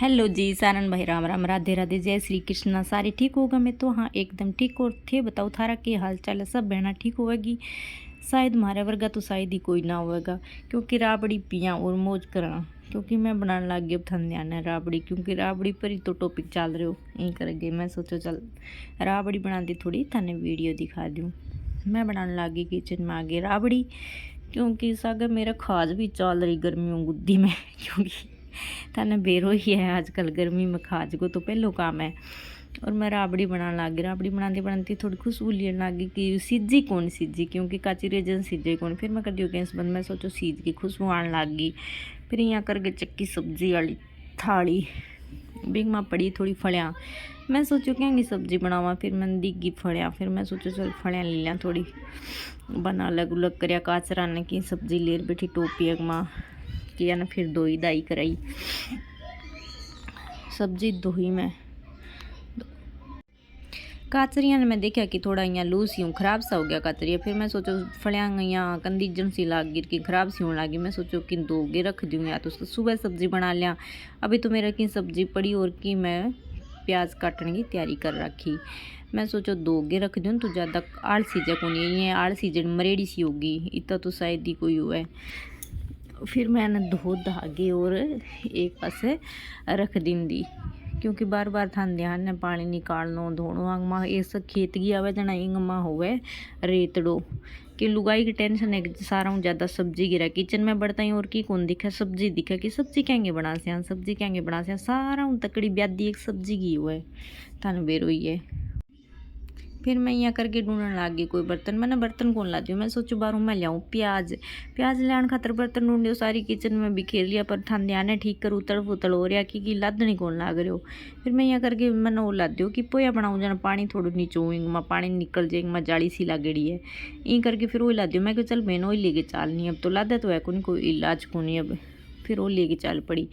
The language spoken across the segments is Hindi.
हेलो जी, सारन भाई, राम राम, राधे राधे, जय श्री कृष्णा। सारे ठीक होगा? मैं तो हाँ एकदम ठीक। और थे बताओ थारा के हाल चाल है? सब बहना ठीक होगी शायद। हमारे वर्गा तो शायद ही कोई ना होगा, क्योंकि राबड़ी पिया और मौज करा। क्योंकि मैं बनाने लग गई अब थंध्यान है राबड़ी, क्योंकि राबड़ी पर ही तो टॉपिक चल रहे हो यहीं करेंगे। मैं सोचो चल राबड़ी बनाती थोड़ी थाने वीडियो दिखा दूँ। मैं बनाने लगी किचन में आगे राबड़ी, क्योंकि सागर मेरा खाज भी चल रही गर्मियों गुद्दी में क्योंकि थाने बेरो ही है आजकल गर्मी में खाज को तो पहलो काम है। और मैं राबड़ी बनाने लगी। राबड़ी बनाती बनाती थोड़ी खुशबू लेने लगी कि सीजी कौन सीजी, क्योंकि काची रेजन सीजे कौन। फिर मैं कर दी गैस बंद। मैं सोचो सीज की खुशबू आने लगी। फिर यहाँ करके चक्की सब्जी वाली थाली बिग माँ पड़ी थोड़ी फलियाँ। मैं सोचो क्या सब्जी बनावा। फिर मैंने दिगी फलियाँ। फिर मैं सोचो चल फलियाँ ले लिया थोड़ी बना अलग उलग कर काचरा ने की सब्जी ले बैठी टोपी एक माँ किया ना। फिर दोई दाई कराई सब्जी दोही में काचरिया ने मैं देखा कि थोड़ा यहाँ लूस यूँ खराब सा हो गया काचरिया। फिर मैं सोचो फलियाँ यहाँ कंदीजन सी लाग गिर की खराब सी होने लगी। मैं सोचो कि दोगे रख दूँ या तो सुबह सब्जी बना लिया। अभी तो मेरा की सब्जी पड़ी और कि मैं प्याज काटने की तैयारी कर रखी। मैं सोचो दोगे रख दूँ तो ज़्यादा आलसी जा को नहीं, ये आलसी जन मरेड़ी सी होगी इतना तो शायद ही कोई हुआ है। फिर मैंने धो धागे और एक पासे रख दी, क्योंकि बार बार थान ध्यान ने पानी निकालनो धोनो आंगमा ऐसा खेत की आवे जना इंगमा होवे रेतड़ो कि लुगाई की टेंशन है सारा ज़्यादा सब्जी गिरा किचन में बढ़ता ही और की कौन दिखा सब्जी दिखा कि सब्जी कहेंगे बना से सब्जी कहेंगे बना से सारा उन तकड़ी ब्यादी एक सब्जी की हुआ है थान बेरो ही है। फिर मैं यहाँ करके ढूंढने लग गई कोई बर्तन। मैंने बर्तन कौन ला दी। मैं सोचू बारू मैं लियाऊँ प्याज। प्याज लाने खातर बर्तन ढूंढे सारी किचन में बिखेर लिया, पर थान ध्यान ठीक कर उतड़ फुतड़ हो रहा कि लादनी कौन लाग रहे हो। फिर मैं यहाँ करके मैंने वो ला दो कि पोया बनाऊँ जना पानी थोड़ा नीचे में पानी निकल जाए मैं जाली सी लागेड़ी है यहीं करके। फिर वो ला दो। मैं चल बहन वही लेके चालनी अब तो लादा तो है कोई इलाज को नहीं अब। फिर वो लेके चल पड़ी।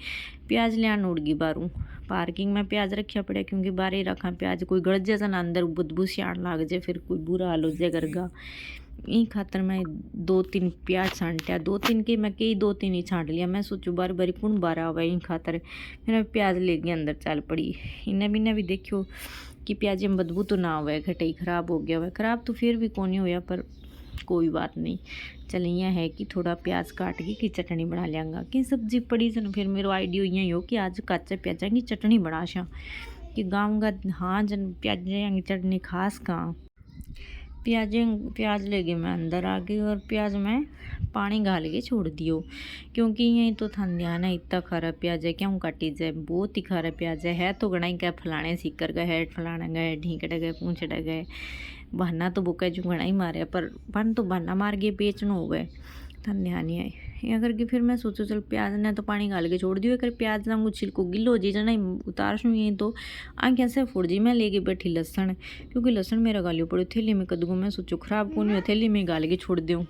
प्याज लियान उड़ गई बारू पार्किंग में प्याज रखा पड़ा, क्योंकि बारे रखा प्याज कोई गड़ जाए ना अंदर बदबू सियाण लाग जाए फिर कोई बुरा हाल हो जाए करगा। यही खातर मैं 2-3 प्याज छांटिया। 2-3 के मैं कई 2-3 ही छांट लिया। मैं सोचू बार बारी कौन बारा हुआ यही खातर फिर मैं प्याज ले गई अंदर चल पड़ी। इन्हें भी भी देखियो कि प्याज में बदबू तो ना हुआ है घटाई खराब हो गया हुआ। खराब तो फिर भी कौन होया, पर कोई बात नहीं। चल यहाँ है कि थोड़ा प्याज काट के की चटनी बना लियांगा कि सब्जी पड़ी जन। फिर मेरा आइडियो यही हो कि आज कच्चे प्याजा की चटनी बना शा कि गाँव का हाँ जन प्याजा की चटनी खास कहाँ। प्याज ले गई मैं अंदर आ गई और प्याज में पानी गाल के छोड़ दियो, क्योंकि यही तो थान ध्यान है इतना खारा प्याज है क्यों काटी जाए। बहुत ही खारा प्याज है तो गणा ही क्या फलाने सीकर गए है फलाने गए ढींकड़े गए पूछड़े गए बहाना तो बुका जो घना ही मारे, पर बन तो बहाना मार गए बेचनो हो गए थान ध्यान नहीं आई यहाँ करके। फिर मैं सोचो चल प्याज ने तो पानी गाल के छोड़ दियो कर प्याज ना छिलको गिलो हो जी जना उतार शू यही तो आँखें से फुड़ जी। मैं लेके बैठी लहसन, क्योंकि लहसन मेरा गालियो पड़े थैली में कदगो। मैं सोचो खराब कौन हुआ थैली में गाल के छोड़ दूँ।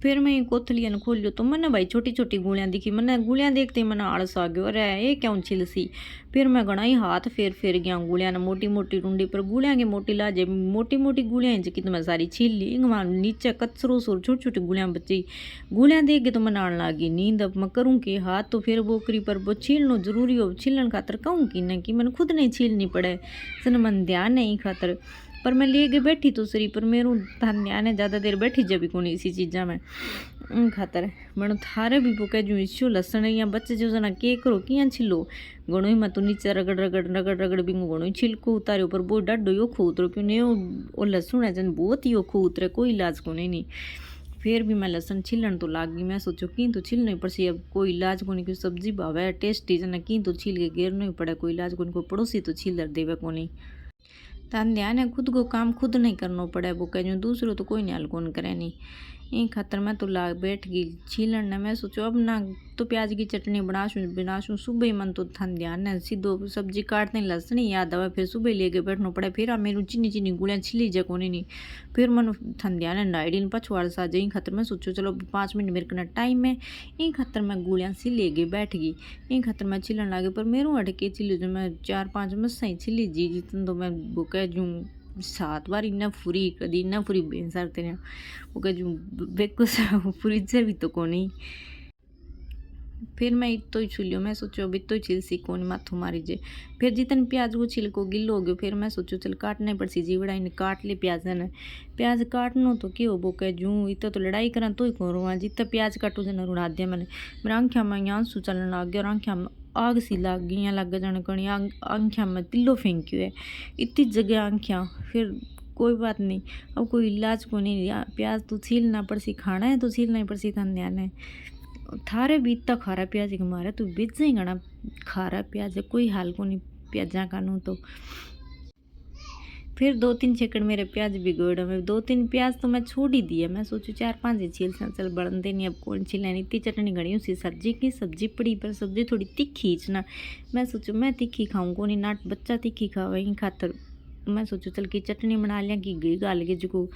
फिर मैं कोथलियाँ खोलियो तो मैंने भाई छोटी छोटी गुलियाँ दिखी। मैंने गुलियाँ देखते ही मैंने आलस आ गया अरे ये क्यों छिलसी। फिर मैं घना ही हाथ फेर गया गुलियाँ ने मोटी मोटी टूंडी पर गुलियाँ की मोटी लाजे मोटी मोटी गुलियाँ कि तो मैं सारी छील ली। नीचे कचरो सोर छोटी छोटी गुलियाँ बची। गुलियाँ देख के तो मैं आने लगी नींद। अब मैं करूँ कि हाथ तो फिर बोकरी पर वो छीलना जरूरी हो छीलन खातर कहूँ कि मैंने खुद नहीं छीलनी पड़े सन मन ध्यान नहीं खातर। पर मैं ले गई बैठी तो सरी पर मेरू ध्यान है ज़्यादा देर बैठी जब कौन इसी चीज़ा में खातर मैं थारे भी पोके जो इश्यो लसन या बच्चे जो जना के करो कि छिलो घणो ही मैं तो नीचे रगड़ रगड़ रगड़ रगड़ बिंगो घणो ही छिलको उतारे पर बहुत डाडो यो खो उतरो क्यों नहीं वो लहसुन है जन बहुत ही खो उतरे कोई इलाज को नहीं। फिर भी मैं लहसन छिलन तो लाग गई। मैं सोचो कि तो छिल नहीं पड़सी अब कोई इलाज को नहीं क्योंकि सब्जी भावे टेस्टी जना की तो छिल के गिर नहीं पड़े कोई इलाज को नहीं कोई पड़ोसी तो छिल देवे को नहीं। तान ध्यान है खुद को काम खुद नहीं करना पड़े वो कह दूसरों तो कोई नहीं हल कौन करे नहीं। यही खातर मैं तो लाग बैठ गई छीलन ने। मैं सोचो अब ना तो प्याज की चटनी बनाशूँ सुबह ही मन तो थान ध्यान है सीधो सब्जी काटने लहसुन याद आवे फिर सुबह लेके बैठना पड़े। फिर मेरी चिनी चिनी गुलियाँ छिली जा को नहीं। फिर मन थान ध्यान है नाइडिन पछवाड़ सा यही खातर मैं सोचो चलो 5 मिनट मेरे को टाइम है यही खातर मैं गुलियाँ सी ले गई बैठ गई। यही खातर मैं छिलन लगे पर मेरू अटके छिली जो मैं 4-5 मस्सा ही छिली जी जितन तो मैं वो कह जूँ 7 बार इन्ना फुरी कदी इन्ना फुरी बेसारते वो कह जूँ बेको सा फुरी भी तो को नहीं। फिर मैं इतो ही छुलियो, मैं सोचो अब इतो ही छिलसी कौन माथू मारी जे। फिर जितन प्याज वो छिलको गिल्लो हो गयो, फिर मैं सोचो चल काटने पड़सी जीवड़ा इन काट ले प्याज ने। प्याज काटनो तो क्यों बोके जूँ इतो तो लड़ाई करा तो ही करूँ वहाँ जितना प्याज काटू जना रुड़ा दिया मैंने। मेरा आँखिया में आंसू चलन लग गया और आँखिया में आग सी लग गई, यहाँ लग जाने कणी आँखिया में तिल्लो फेंक्यो है इतनी जगह आँखिया। फिर कोई बात नहीं, अब कोई इलाज को नहीं, प्याज तो छीलना पड़सी, खाना है तो छीलना ही पड़सी था ध्यान है। थारे भी इतना खारा प्याज है मारे तो बीज ही घना खारा प्याज है, कोई हाल को नहीं प्याजा का नू तो। फिर 2-3 छेकड़ मेरे प्याज बिगड़ में 2-3 प्याज तो मैं छोड़ ही दिया, मैं सोचू 4-5 ही छील चल बढ़न देनी अब कौन छीलनी। इतनी चटनी घड़ी उसी सब्जी की सब्जी पड़ी पर सब्जी थोड़ी तीखी ना, मैं सोचू मैं तीखी खाऊँ को नहीं, नाट बच्चा तीखी खावे ही खातर मैं सोचू चल की चटनी बना लिया कि घी गाल के जो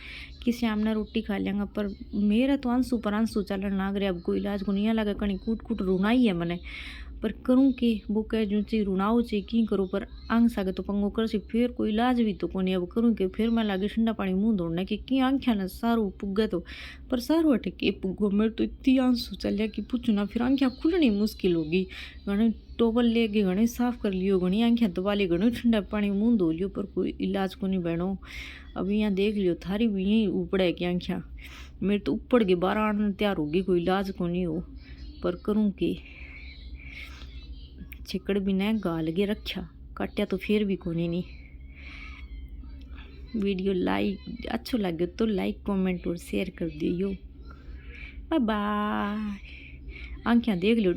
कि शाम ने रोटी खा लेंगे। पर मेरा तो आंसू पर आंसू चलन लाग रहा, अब कोई इलाज को नहीं लगा कहीं कूट कूट रोना ही है मैंने। पर करूँ कि वो कह जूँ ची रुनाओ ची की करूँ, पर आंग सागे तो पंगो कर सी फिर कोई इलाज भी तो कोनी। अब करूँ कि फिर मैं लागे ठंडा पानी मुँह धोने की आंख्या ना सारू पुगे तो, पर सारू अटे के पुगो मेरे तो इतनी आंसू चलिया कि पूछू ना। फिर आंख्या खुलनी मुश्किल होगी, घने टोबल ले गए, घने साफ कर लियो, घनी आंखें दबा ली, घने ठंडा पानी मुँह धो लियो, पर कोई इलाज को नहीं बनो। अब यहाँ देख लियो थारी भी यहीं उपड़े की आंख्या मेरे तो ऊपर के 12 आने तैयार होगी, कोई इलाज को नहीं हो। पर करूँ कि छिकड़ भी ने गाल के रखा काटिया तो फिर भी कोनी नहीं। वीडियो लाइक अच्छो लगे तो लाइक कमेंट और शेयर कर दियो। Bye bye. आंखें देख लो